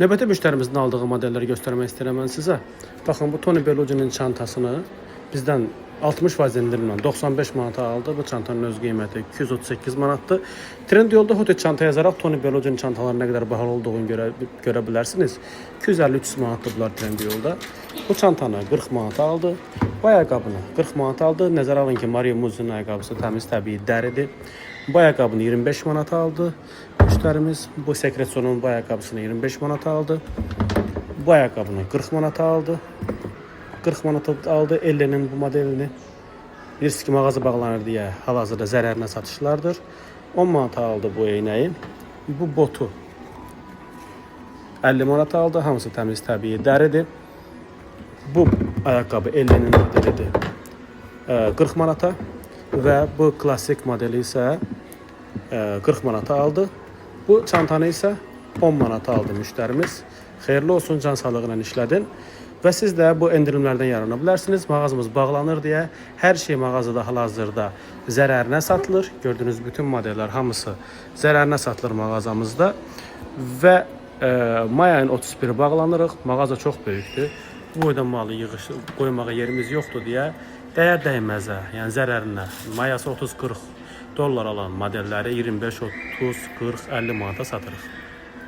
Növbəti müştərimizin aldığı modelləri göstərmək istəyirəm mən sizə. Baxın, bu Tony Bellucci'nin çantasını bizdən 60% endirimlə 95 manata aldı. Bu çantanın öz qiyməti 238 manatdır. Trendyolda Hotel çanta yazaraq Tony Bellucci'nin çantaları nə qədər bahalı olduğunu görə bilərsiniz. 253 manatdır bunlar Trendyolda. Bu çantanı 40 manata aldı. Bu ayaqqabını 40 manata aldı. Nəzərə alın ki, Mario Muzi'nin ayaqqabısı təmiz təbii dəridir. Bu ayaqqabını 25 manata aldı müştərimiz. Bu Secret-Son'un bu ayaqqabısını 25 manata aldı. Bu ayaqqabını 40 manata aldı. 40 manata aldı Elle'nin bu modelini. Bilirsiniz ki, mağaza bağlanır deyə hal-hazırda zərərinə satışlardır. 10 manata aldı bu eynəyi. Bu botu 50 manata aldı. Hamısı təmiz təbii dəridir. Bu ayaqqabı Elle'nin modelidir. 40 manata və bu klassik modeli isə 40 manata aldı. Bu çantanı isə 10 manata aldı müştərimiz. Xeyirli olsun, can sağlığı ilə işlədin. Və siz də bu endirimlərdən yarana bilərsiniz. Mağazamız bağlanır deyə hər şey mağazada hal-hazırda zərərinə satılır. Gördüyünüz bütün modellər hamısı zərərinə satılır mağazamızda. Və may ayın 31-i bağlanırıq. Mağaza çox böyükdür. Bu boyda malı qoymağa yerimiz yoxdur deyə dəyər dəyməzə, yəni zərərinə, mayası 30-40 dollar alan modelləri 25, 30, 40, 50 manata satırıq.